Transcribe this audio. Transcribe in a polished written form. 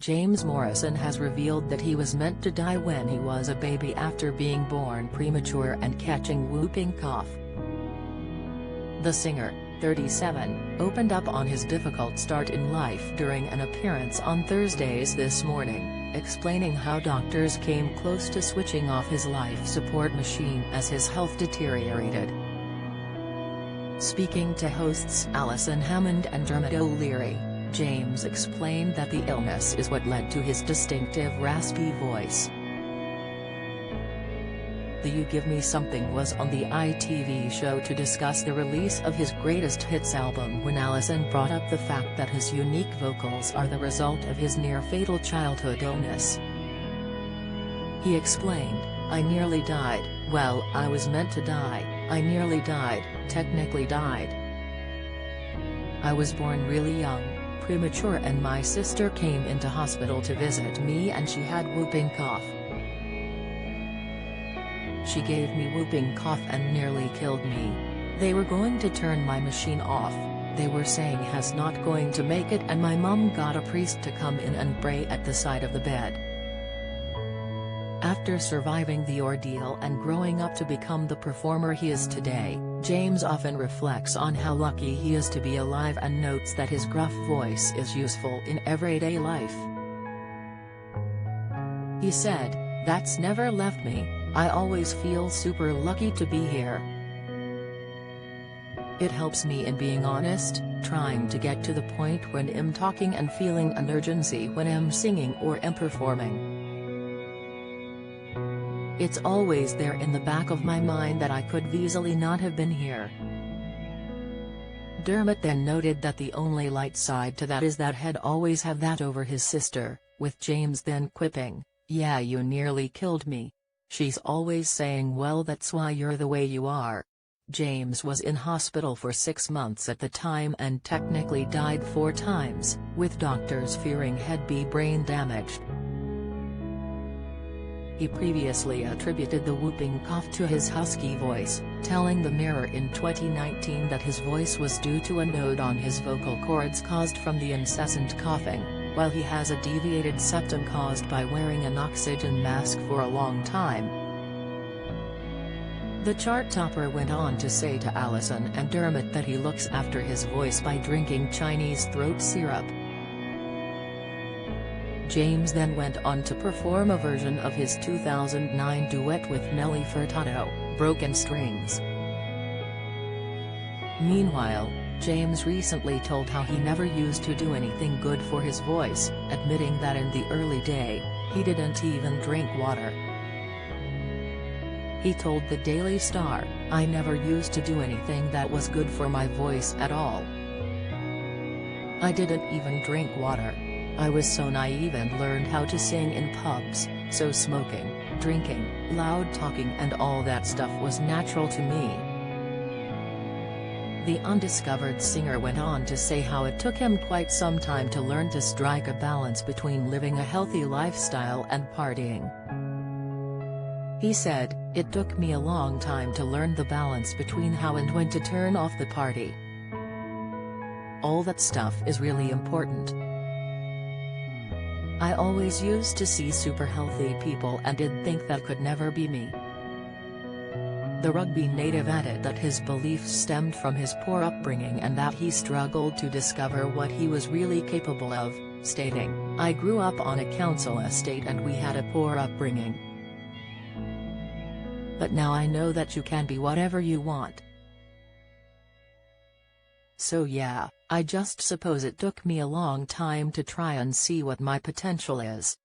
James Morrison has revealed that he was meant to die when he was a baby after being born premature and catching whooping cough. The singer, 37, opened up on his difficult start in life during an appearance on Thursdays this morning, explaining how doctors came close to switching off his life support machine as his health deteriorated. Speaking to hosts Alison Hammond and Dermot O'Leary, James explained that the illness is what led to his distinctive raspy voice. The You Give Me Something was on the ITV show to discuss the release of his greatest hits album when Alison brought up the fact that his unique vocals are the result of his near-fatal childhood illness. He explained, "I nearly died, well, I was meant to die, I nearly died, technically died. I was born really young, premature, and my sister came into hospital to visit me and she had whooping cough. She gave me whooping cough and nearly killed me. They were going to turn my machine off, they were saying he's not going to make it, and my mum got a priest to come in and pray at the side of the bed." After surviving the ordeal and growing up to become the performer he is today, James often reflects on how lucky he is to be alive and notes that his gruff voice is useful in everyday life. He said, "That's never left me, I always feel super lucky to be here. It helps me in being honest, trying to get to the point when I'm talking and feeling an urgency when I'm singing or I'm performing. It's always there in the back of my mind that I could easily not have been here." Dermot then noted that the only light side to that is that he'd always have that over his sister, with James then quipping, "Yeah, you nearly killed me. She's always saying, well, that's why you're the way you are." James was in hospital for 6 months at the time and technically died 4 times, with doctors fearing he'd be brain damaged. He previously attributed the whooping cough to his husky voice, telling the Mirror in 2019 that his voice was due to a node on his vocal cords caused from the incessant coughing, while he has a deviated septum caused by wearing an oxygen mask for a long time. The chart topper went on to say to Alison and Dermot that he looks after his voice by drinking Chinese throat syrup. James then went on to perform a version of his 2009 duet with Nelly Furtado, "Broken Strings." Meanwhile, James recently told how he never used to do anything good for his voice, admitting that in the early day, he didn't even drink water. He told the Daily Star, "I never used to do anything that was good for my voice at all. I didn't even drink water. I was so naive and learned how to sing in pubs, so smoking, drinking, loud talking and all that stuff was natural to me." The undiscovered singer went on to say how it took him quite some time to learn to strike a balance between living a healthy lifestyle and partying. He said, "It took me a long time to learn the balance between how and when to turn off the party. All that stuff is really important. I always used to see super healthy people and did think that could never be me." The rugby native added that his beliefs stemmed from his poor upbringing and that he struggled to discover what he was really capable of, stating, "I grew up on a council estate and we had a poor upbringing. But now I know that you can be whatever you want. So yeah, I just suppose it took me a long time to try and see what my potential is."